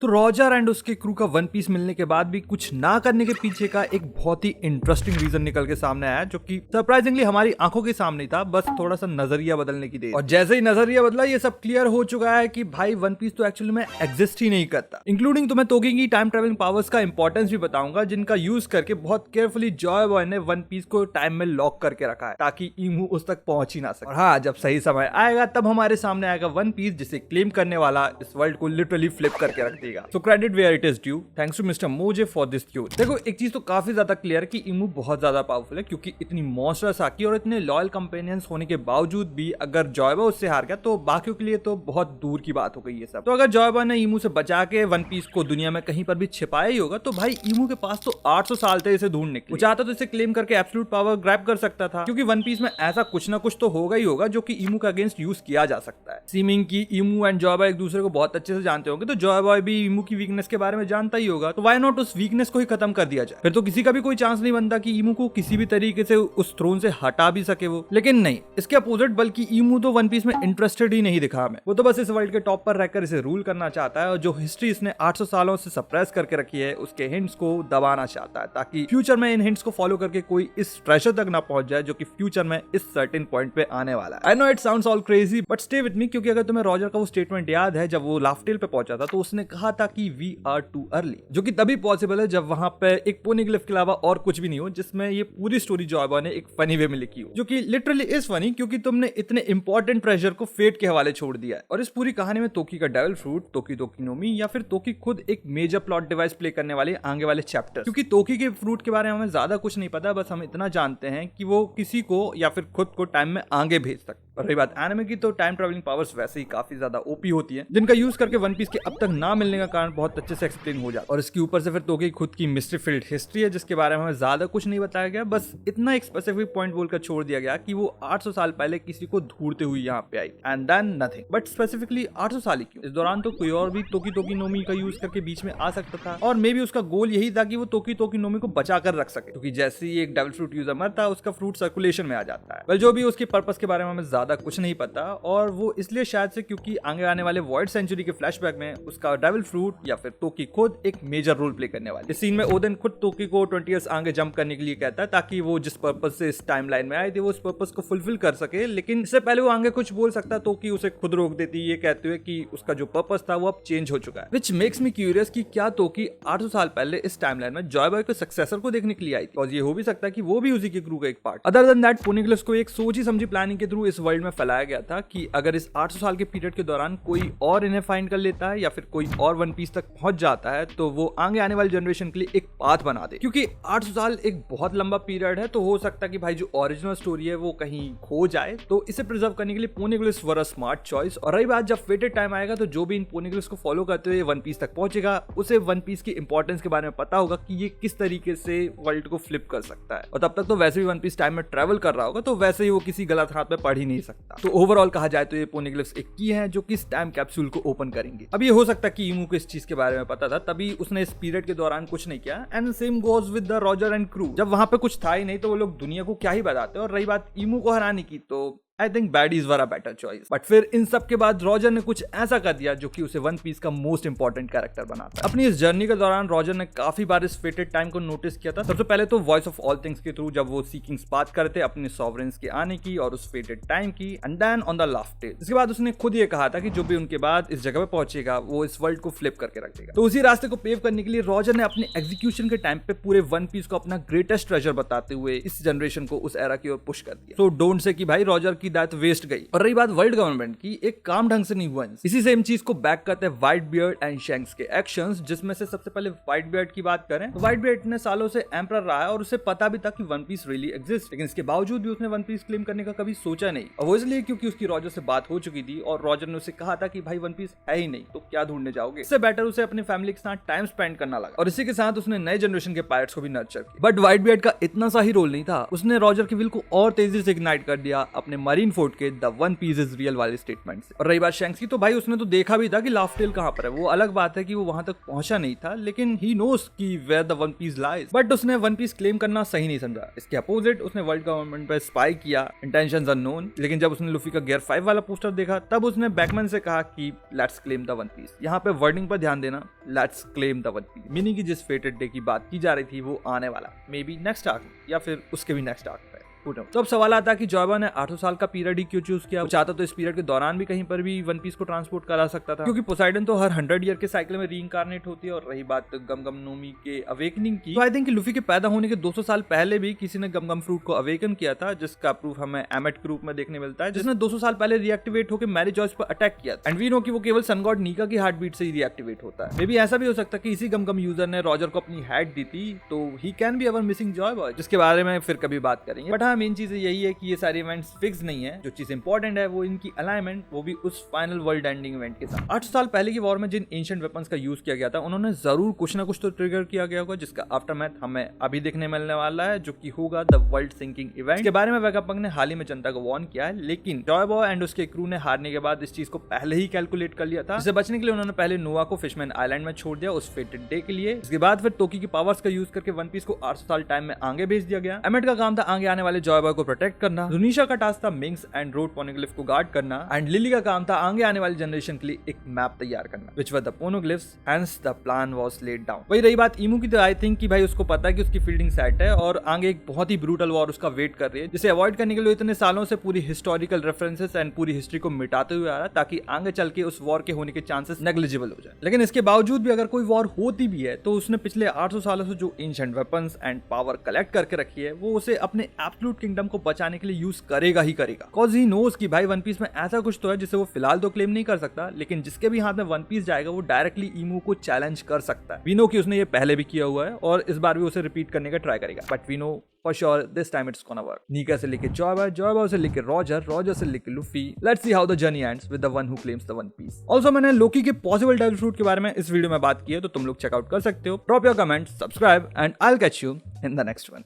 तो Roger and उसके crew का वन पीस मिलने के बाद भी कुछ ना करने के पीछे का एक बहुत ही इंटरेस्टिंग रीजन निकल के सामने आया, जो कि सरप्राइजिंगली हमारी आंखों के सामने था, बस थोड़ा सा नजरिया बदलने की देर। और जैसे ही नजरिया बदला ये सब क्लियर हो चुका है कि भाई वन पीस तो एक्चुअली में एग्जिस्ट ही नहीं करता। इंक्लूडिंग तुम्हें तोकी की टाइम ट्रेवलिंग पावर्स का इंपॉर्टेंस भी बताऊंगा, जिनका यूज करके बहुत केयरफुली जॉय बॉय ने वन पीस को टाइम में लॉक करके रखा है ताकि ईमू उस तक पहुंच ही ना सके। और हाँ, जब सही समय आएगा तब हमारे सामने आएगा वन पीस जिसे क्लेम करने वाला इस वर्ल्ड को लिटरली फ्लिप करके रख देगा। So credit where it is due, thanks to mister मोजे फॉर दिस न्यूज। देखो, एक चीज तो काफी ज्यादा क्लियर है कि ईमू बहुत ज्यादा पावरफुल है, क्योंकि इतनी मॉन्स्टरस आकी और इतने लॉयल कंपेनियंस होने के बावजूद भी अगर जॉयबॉय उससे हार गया तो बाकियों के लिए तो बहुत दूर की बात हो गई ये सब। तो अगर जॉयबॉय ने ईमू से बचा के वन पीस को दुनिया में कहीं पर भी छिपाया ही होगा तो भाई ईमू के पास तो 800 साल थे इसे ढूंढने के। वो चाहता तो इसे क्लेम करके एब्सोल्यूट पावर ग्रैब कर सकता था, क्योंकि वन पीस में ऐसा कुछ ना कुछ तो होगा ही होगा जो कि ईमू के अगेंस्ट यूज किया जा सकता है। सीमिंग की ईमू एंड जॉयबॉय एक दूसरे को बहुत अच्छे से जानते होंगे, तो जॉयबॉय भी ईमू की वीकनेस के बारे में जानता ही होगा, तो व्हाई नॉट उस वीकनेस को ही खत्म कर दिया जाए। फिर तो किसी का भी कोई चांस नहीं बनता कि ईमू को किसी भी तरीके से उस थ्रोन से हटा भी सके वो। लेकिन नहीं, इसके अपोजिट, बल्कि ईमू तो वन पीस में इंटरेस्टेड ही नहीं दिखा हमें। वो तो बस इस वर्ल्ड के टॉप पर रहकर इसे रूल करना चाहता है, और जो हिस्ट्री इसने 800 सालों से सप्रेस करके रखी है उसके हिंट्स को दबाना चाहता है, ताकि फ्यूचर में इन हिंट्स को फॉलो करके कोई इस ट्रेजर तक ना पहुंच जाए जो कि फ्यूचर में इस सर्टेन पॉइंट पे आने वाला है। I know it sounds all crazy, but stay with me, क्योंकि अगर तुम्हें रॉजर का वो स्टेटमेंट याद है जब वो लाफ्टेल पे पहुंचा था, तो उसने कहा था कि वी आर टू अर्ली, जो कि तभी पॉसिबल है जब वहां पे एक पोनीग्लिफ के अलावा और कुछ भी नहीं हो, जिसमें ये पूरी स्टोरी जॉयबॉय ने एक फनी वे में लिखी हो, जो कि लिटरली इज फनी, क्योंकि तुमने इतने इंपॉर्टेंट ट्रेजर को फेट के हवाले छोड़ दिया है। और इस पूरी कहानी में तोकी का डेविल फ्रूट, तोकी तोकी नोमी, या फिर तोकी खुद एक मेजर प्लॉट डिवाइस प्ले करने वाले आगे वाले चैप्टर। क्योंकि तोकी के फ्रूट के बारे में हमें ज्यादा कुछ नहीं पता, बस हम इतना जानते हैं कि वो किसी को या फिर खुद को टाइम में आगे भेज सकता। और रही बात एनिमे की, तो टाइम ट्रेवलिंग पावर्स वैसे ही काफी ज्यादा ओपी होती है, जिनका यूज करके वन पीस के अब तक ना मिलने का कारण बहुत अच्छे से एक्सप्लेन हो जाता है। और इसके ऊपर से फिर तोकी खुद की मिस्ट्री फील्ड हिस्ट्री है, जिसके बारे में हमें ज्यादा कुछ नहीं बताया गया, बस इतना एक स्पेसिफिक पॉइंट बोलकर छोड़ दिया गया कि वो 800 साल पहले किसी को ढूंढते हुए यहाँ पे आई, and then nothing. But specifically 800 साल ही क्यों? इस दौरान तो कोई और भी तोकी तोकी नोमी का यूज करके बीच में आ सकता था, और मे बी उसका गोल यही था कि वो तोकी तोकी नोमी को बचा कर रख सके, क्योंकि जैसे ही एक डेविल फ्रूट यूजर मरता है उसका फ्रूट सर्कुलेशन में आ जाता है। वेल, जो भी उसके पर्पस के बारे में हमें ज्यादा कुछ नहीं पता, और वो इसलिए शायद से क्योंकि आगे आने वाले वॉइड सेंचुरी के फ्लैशबैक में उसका डेविल फ्रूट या फिर तोकी खुद एक मेजर रोल प्ले करने वाले। इस सीन में ओदेन खुद तोकी को 20 इयर्स आगे जंप करने के लिए कहता है, ताकि वो जिस पर्पस से इस टाइमलाइन में आई थी वो उस पर्पस को फुलफिल कर सके। लेकिन इससे पहले वो आगे कुछ बोल सकता तो कि उसे खुद रोक देती, ये कहते हुए कि उसका जो पर्पस था वो अब चेंज हो चुका है। विच मेक्स मी क्यूरियस कि क्या तोकी 800 साल पहले इस टाइमलाइन में जॉयबॉय के सक्सेसर को देखने के लिए आई थी, और ये हो भी सकता है कि वो भी उसी के क्रू का एक पार्ट। अदर देन दैट, पोनीग्लिफ को एक सोची समझी प्लानिंग के थ्रू इस वर्ल्ड में फैलाया गया था कि अगर इस 800 साल के पीरियड के दौरान कोई और इन्हें फाइंड कर लेता है या फिर कोई और वन पीस तक पहुंच जाता है तो वो आगे आने वाली जनरेशन के लिए एक पाथ बना दे। क्योंकि 800 साल एक बहुत लंबा पीरियड है, तो हो सकता है कि भाई जो ओरिजिनल स्टोरी है वो कहीं खो जाए, तो इसे प्रिजर्व करने के लिए पोनीग्लिफ्स वर अ स्मार्ट चॉइस। और रही बात, जब फेटेड टाइम आएगा तो जो भी इन पोनीग्लिफ्स को फॉलो करते हुए वन पीस तक पहुंचेगा उसे वन पीस की इंपॉर्टेंस के बारे में पता होगा कि ये किस तरीके से वर्ल्ड को फ्लिप कर सकता है। और तब तक तो वैसे भी वन पीस टाइम में ट्रेवल कर रहा होगा, तो वैसे ही वो किसी गलत हाथ में पढ़ ही नहीं सकता। तो ओवरऑल कहा जाए तो ये पोनीग्लिफ्स एक की है जो किस टाइम कैप्सूल को ओपन करेंगे। अब ये हो सकता है कि ईमू को इस चीज के बारे में पता था, तभी उसने इस पीरियड के दौरान कुछ नहीं किया। And same goes with the Roger and crew, जब वहां पे कुछ था ही नहीं तो वो लोग दुनिया को क्या ही बताते। और रही बात ईमू को हराने की, तो I think baddies were a better choice. But फिर इन सब के बाद रॉजर ने कुछ ऐसा कर दिया जो कि उसे वन पीस का मोस्ट इंपॉर्टेंट कैरेक्टर बनाता है। अपनी इस जर्नी के दौरान रॉजर ने काफी बार इस फेटेड टाइम को नोटिस किया था। सबसे पहले तो वॉइस ऑफ ऑल थिंग्स के थ्रू, जब वो सीकिंग्स बात करते अपने सॉवरेंस के आने की और उस फेटेड टाइम की, एंड देन ऑन द लाफ्टेल। इसके बाद उसने खुद ये कहा था कि जो भी उनके बाद इस जगह पे पहुंचेगा वो इस वर्ल्ड को फ्लिप करके रख देगा। तो उसी रास्ते को पेव करने के लिए रॉजर ने अपने एग्जीक्यूशन के टाइम पे पूरे वन पीस को अपना ग्रेटेस्ट ट्रेजर बताते हुए इस जनरेशन को उस एरा की ओर पुश कर दिया। सो डोंट से कि भाई रॉजर की डेथ वेस्ट गई। और रही बात वर्ल्ड गवर्नमेंट की, एक काम ढंग से नहीं हुआ। इसी सेम चीज को बैक करते हैं व्हाइट बियर्ड एंड शैंक्स के एक्शंस, जिसमें से सबसे पहले व्हाइट बियर्ड की बात करें तो व्हाइट बियर्ड इतने सालों से एम्परर रहा है और उसे पता भी था कि वन पीस रियली एग्जिस्ट, लेकिन इसके बावजूद भी उसने वन पीस क्लेम करने का कभी सोचा नहीं। और वो इसलिए क्योंकि उसकी रॉजर से बात हो चुकी थी और रॉजर ने उसे कहा था कि भाई वन पीस है ही नहीं तो क्या ढूंढने जाओगे। इससे बेटर उसे अपनी फैमिली के साथ टाइम स्पेंड करना लगा, और इसी के साथ उसने नए जनरेशन के पायरेट्स को भी नर्चर किया। बट व्हाइट बियर्ड का इतना सा ही रोल नहीं था, उसने रॉजर की विल को और तेजी से इग्नाइट कर दिया, अपने मरी मरीन फोर्ड के the one piece is real वाले स्टेटमेंट से। और रही बात शैंक्स की, तो भाई उसने तो देखा भी था कि लाफ्ट टेल कहां पर है। वो अलग बात है कि वो वहां तक पहुंचा नहीं था, लेकिन ही नोस कि where the one piece lies. But उसने वन पीस क्लेम करना सही नहीं समझा। इसके अपोजिट उसने वर्ल्ड गवर्नमेंट पे स्पाई किया, इंटेंशंस अननोन। लेकिन जब उसने लूफी का गियर 5 वाला पोस्टर देखा, तब उसने बैकमैन से कहा कि let's claim the one piece. यहाँ पे वर्डिंग पर ध्यान देना, let's claim the one piece, meaning की जिस फेटेड डे की बात की जा रही थी वो आने वाला, मे बी नेक्स्ट आर्क या फिर उसके भी नेक्स्ट आर्क पे। तो अब सवाल आता है कि जॉयबा ने 800 साल का पीरियड ही क्यों चूज किया। वो चाहता तो इस पीरियड के दौरान भी कहीं पर भी वन पीस को ट्रांसपोर्ट करा सकता था, क्योंकि पोसाइडन तो हर 100 ईयर के साइकिल में रीइंकार्नेट होती है। और रही बात गमगम नोमी के अवेकनिंग की, तो आई थिंक लूफी के पैदा होने के 200 साल पहले भी किसी ने गमगम फ्रूट को अवेकन किया था, जिसका प्रूफ हमें एमेट के रूप में देखने मिलता है, जिसने 200 साल पहले रिएक्टिवेट होकर मैरी जॉयस पर अटैक किया। एंड वी नो कि वो केवल सन गॉड नीका की हार्ट बीट से ही रिएक्टिवेट होता है। मे बी ऐसा भी हो सकता है कि इसी गमगम यूजर ने रॉजर को अपनी हेड दी थी, तो he can be our missing Joyboy, जिसके बारे में फिर कभी बात करेंगे। बट हाँ, मेन चीज यही है कि ये सारे इवेंट्स फिक्स नहीं है। जो चीज इंपॉर्टेंट है वो इनकी अलाइनमेंट, वो भी उस फाइनल वर्ल्ड एंडिंग इवेंट के साथ। 800 साल पहले की वॉर में जिन एंशिएंट वेपन्स का यूज किया गया था, उन्होंने जरूर कुछ ना कुछ तो ट्रिगर किया गया होगा, जिसका आफ्टरमैथ हमें अभी देखने मिलने वाला है, जो कि होगा द वर्ल्ड सिंकिंग इवेंट। इसके बारे में वेगापंक ने हाल ही में जनता को वार्न किया है, लेकिन जॉयबॉय एंड उसके क्रू ने हारने के बाद इस चीज को पहले ही कैलकुलेट कर लिया था। इससे बचने के लिए उन्होंने पहले नोआ को फिशमैन आइलैंड में छोड़ दिया उस फेटेड डे के लिए। इसके बाद फिर तोकी की पावर्स का यूज करके वन पीस को 800 साल टाइम में आगे भेज दिया गया। एमेट का काम था आगे आने वाले जॉयबॉय को प्रोटेक्ट करना, दुनिशा का टास्क था मिंग्स एंड रोड पोनोग्लिफ को गार्ड करना, एंड लिली का काम था आगे आने वाली जनरेशन के लिए एक मैप तैयार करना, which were the poneglyphs, hence the plan was laid down. वही रही बात ईमू की, तो आई थिंक कि भाई उसको पता है कि उसकी फील्डिंग सेट है और आगे एक बहुत ही ब्रूटल वॉर उसका वेट कर रही है, जिसे अवॉइड करने के लिए इतने सालों से पूरी हिस्टोरिकल रेफरेंसेस एंड पूरी हिस्ट्री को मिटाते हुए आ रहा है, ताकि आगे चल के उस वॉर के होने के चांसेस नेग्लिजिबल हो जाए। लेकिन इसके बावजूद भी अगर कोई वॉर होती भी है, तो उसने पिछले 800 सालों से जो ancient weapons and power collect करके रखी है, वो उसे अपने एब्सोल्यूट किंगडम को बचाने के लिए यूज करेगा ही करेगा। कॉज ही नोज कि भाई वन पीस में ऐसा कुछ तो है जिसे वो फिलहाल तो क्लेम नहीं कर सकता, लेकिन जिसके भी हाथ में वन पीस जाएगा वो डायरेक्टली ईमू को चैलेंज कर सकता है। वी नो कि उसने ये पहले भी किया हुआ है और इस बार भी उसे रिपीट करने का ट्राई करेगा, but we know for sure this time it's gonna work. Nika से लेके जॉयबॉय, जॉयबॉय से लेके रॉजर, रॉजर से लेके Luffy. Let's see how the journey ends with the one who claims the one piece. Also मैंने लोकी के possible devil fruit के बारे में इस वीडियो में बात की है, तो तुम लोग चेकआउट कर सकते हो। Drop your comment, subscribe and I will catch you in the next one.